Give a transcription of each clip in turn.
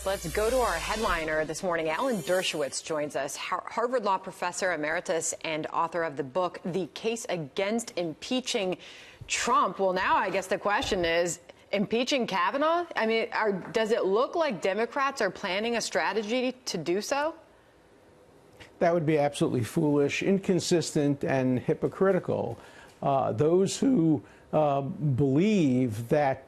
Let's go to our headliner this morning. Alan Dershowitz joins us, Harvard Law professor emeritus and author of the book, The Case Against Impeaching Trump. Well, now I guess the question is, impeaching Kavanaugh? I mean, does it look like Democrats are planning a strategy to do so? That would be absolutely foolish, inconsistent, and hypocritical. Those who believe that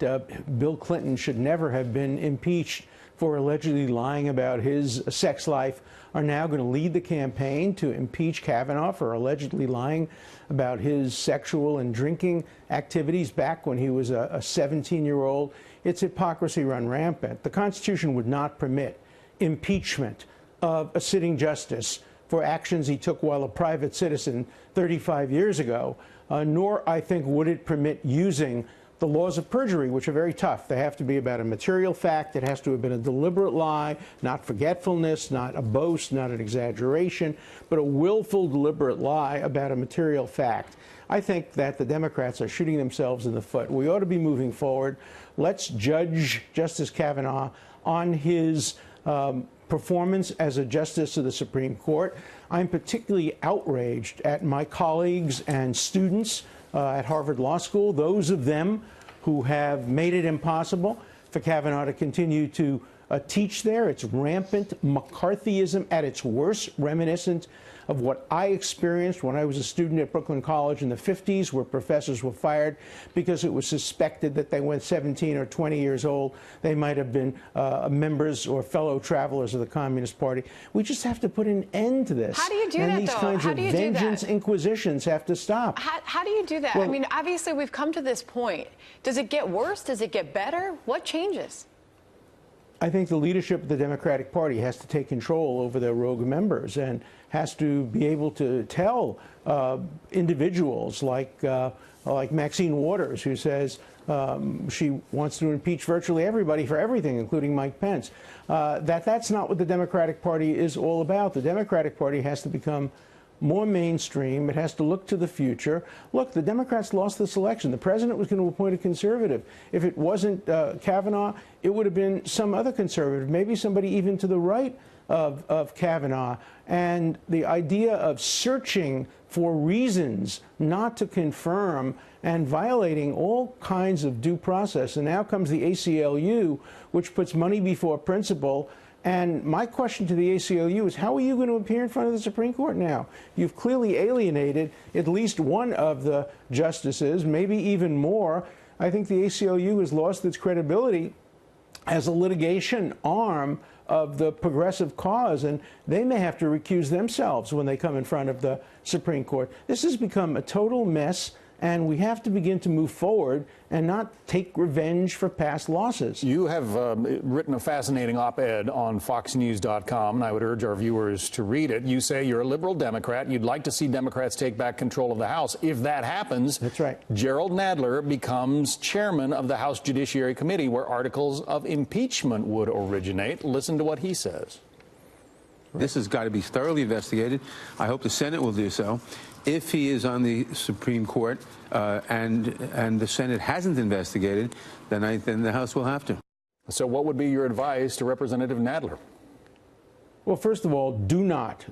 Bill Clinton should never have been impeached for allegedly lying about his sex life are now going to lead the campaign to impeach Kavanaugh for allegedly lying about his sexual and drinking activities back when he was a 17-year-old. It's hypocrisy run rampant. The Constitution would not permit impeachment of a sitting justice for actions he took while a private citizen 35 years ago, nor, I think, would it permit using the laws of perjury, which are very tough. They have to be about a material fact. It has to have been a deliberate lie, not forgetfulness, not a boast, not an exaggeration, but a willful, deliberate lie about a material fact. I think that the Democrats are shooting themselves in the foot. We ought to be moving forward. Let's judge Justice Kavanaugh on his performance as a justice of the Supreme Court. I'm particularly outraged at my colleagues and students at Harvard Law School, those of them who have made it impossible for Kavanaugh to continue to teach there. It's rampant McCarthyism at its worst, reminiscent of what I experienced when I was a student at Brooklyn College in the 50s, where professors were fired because it was suspected that they went 17 or 20 years old. They might have been members or fellow travelers of the Communist Party. We just have to put an end to this. How do you do that, though? And these kinds of vengeance inquisitions have to stop. How do you do that? Well, I mean, obviously, we've come to this point. Does it get worse? Does it get better? What changes? I think the leadership of the Democratic Party has to take control over their rogue members and has to be able to tell individuals like Maxine Waters, who says she wants to impeach virtually everybody for everything, including Mike Pence, that's not what the Democratic Party is all about. The Democratic Party has to become more mainstream. It has to look to the future. Look, the Democrats lost this election. The president was going to appoint a conservative. If it wasn't Kavanaugh, it would have been some other conservative, maybe somebody even to the right of Kavanaugh. And the idea of searching for reasons not to confirm and violating all kinds of due process. And now comes the ACLU, which puts money before principle. And my question to the ACLU is, how are you going to appear in front of the Supreme Court now? You've clearly alienated at least one of the justices, maybe even more. I think the ACLU has lost its credibility as a litigation arm of the progressive cause, and they may have to recuse themselves when they come in front of the Supreme Court. This has become a total mess, and we have to begin to move forward and not take revenge for past losses. You have written a fascinating op-ed on FoxNews.com, and I would urge our viewers to read it. You say you're a liberal Democrat. You'd like to see Democrats take back control of the House. If that happens, that's right, Gerald Nadler becomes chairman of the House Judiciary Committee, where articles of impeachment would originate. Listen to what he says. This has got to be thoroughly investigated. I hope the Senate will do so. If he is on the Supreme Court and the Senate hasn't investigated, then the House will have to. So what would be your advice to Representative Nadler? Well, first of all, do not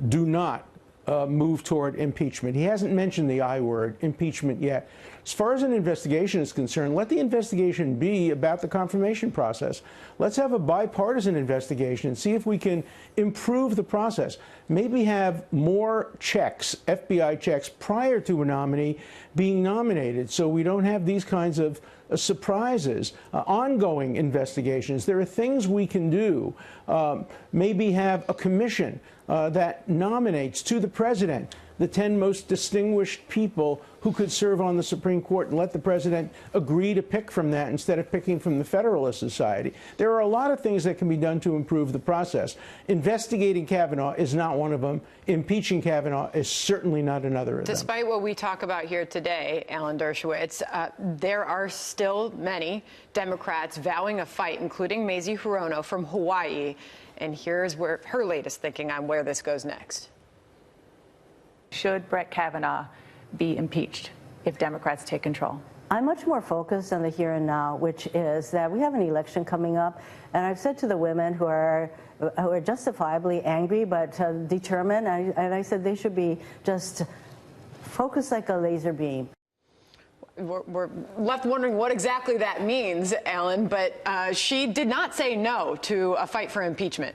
move toward impeachment. He hasn't mentioned the I word, impeachment, yet. As far as an investigation is concerned, let the investigation be about the confirmation process. Let's have a bipartisan investigation and see if we can improve the process. Maybe have more checks, FBI checks, prior to a nominee being nominated, so we don't have these kinds of surprises, ongoing investigations. There are things we can do. Maybe have a commission that nominates to the president the 10 most distinguished people who could serve on the Supreme Court, and let the president agree to pick from that instead of picking from the Federalist Society. There are a lot of things that can be done to improve the process. Investigating Kavanaugh is not one of them. Impeaching Kavanaugh is certainly not another of them. Despite what we talk about here today, Alan Dershowitz, there are still many Democrats vowing a fight, including Mazie Hirono from Hawaii. And here's her latest thinking on where this goes next. Should Brett Kavanaugh be impeached if Democrats take control? I'm much more focused on the here and now, which is that we have an election coming up, and I've said to the women who are justifiably angry but determined, and I said they should be just focused like a laser beam. We're left wondering what exactly that means, Ellen, but she did not say no to a fight for impeachment.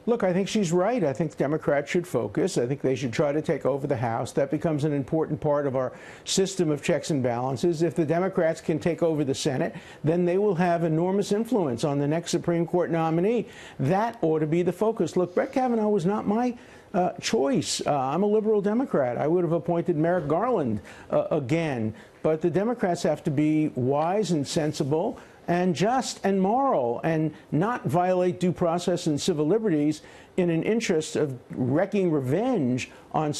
Look, I think she's right. I think Democrats should focus. I think they should try to take over the House. That becomes an important part of our system of checks and balances. If the Democrats can take over the Senate, then they will have enormous influence on the next Supreme Court nominee. That ought to be the focus. Look, Brett Kavanaugh was not my choice. I'm a liberal Democrat. I would have appointed Merrick Garland again. But the Democrats have to be wise and sensible and just and moral and not violate due process and civil liberties in an interest of wreaking revenge on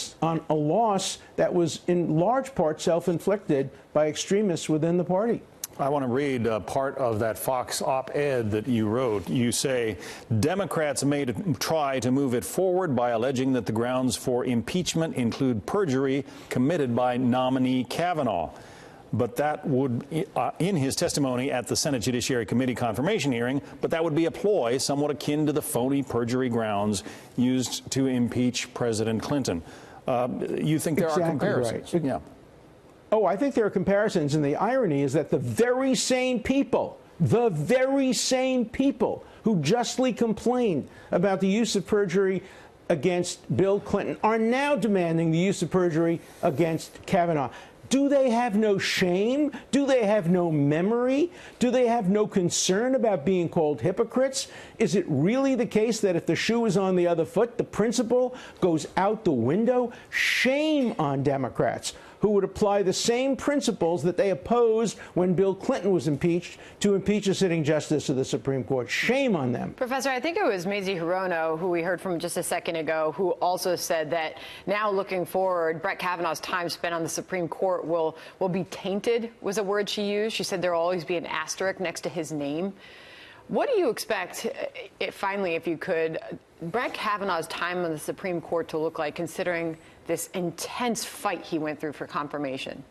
a loss that was in large part self-inflicted by extremists within the party. I want to read part of that Fox op-ed that you wrote. You say, Democrats may try to move it forward by alleging that the grounds for impeachment include perjury committed by nominee Kavanaugh. But that would, in his testimony at the Senate Judiciary Committee confirmation hearing, but that would be a ploy somewhat akin to the phony perjury grounds used to impeach President Clinton. You think there are comparisons? Right. Yeah. Oh, I think there are comparisons, and the irony is that the very same people who justly complained about the use of perjury against Bill Clinton are now demanding the use of perjury against Kavanaugh. Do they have no shame? Do they have no memory? Do they have no concern about being called hypocrites? Is it really the case that if the shoe is on the other foot, the principle goes out the window? Shame on Democrats who would apply the same principles that they opposed when Bill Clinton was impeached to impeach a sitting justice of the Supreme Court. Shame on them. Professor, I think it was Mazie Hirono, who we heard from just a second ago, who also said that now looking forward, Brett Kavanaugh's time spent on the Supreme Court will be tainted, was a word she used. She said there will always be an asterisk next to his name. What do you expect, finally, if you could, Brett Kavanaugh's time on the Supreme Court to look like, considering this intense fight he went through for confirmation?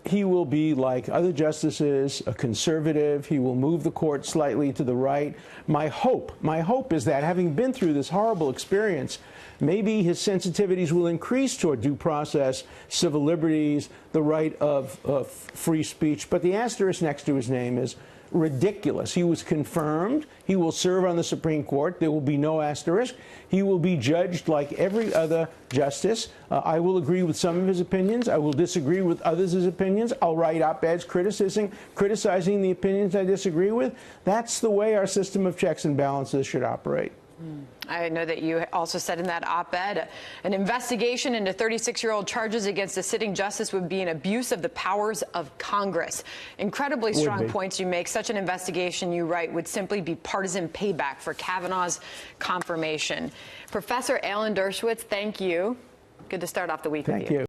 He will be like other justices, a conservative. He will move the court slightly to the right. My hope is that, having been through this horrible experience, maybe his sensitivities will increase toward due process, civil liberties, the right of free speech. But the asterisk next to his name is ridiculous. He was confirmed. He will serve on the Supreme Court. There will be no asterisk. He will be judged like every other justice. I will agree with some of his opinions. I will disagree with others' opinions. I'll write op-eds criticizing the opinions I disagree with. That's the way our system of checks and balances should operate. I know that you also said in that op-ed, an investigation into 36-year-old charges against a sitting justice would be an abuse of the powers of Congress. Incredibly strong points you make. Such an investigation, you write, would simply be partisan payback for Kavanaugh's confirmation. Professor Alan Dershowitz, thank you. Good to start off the week with you. Thank you.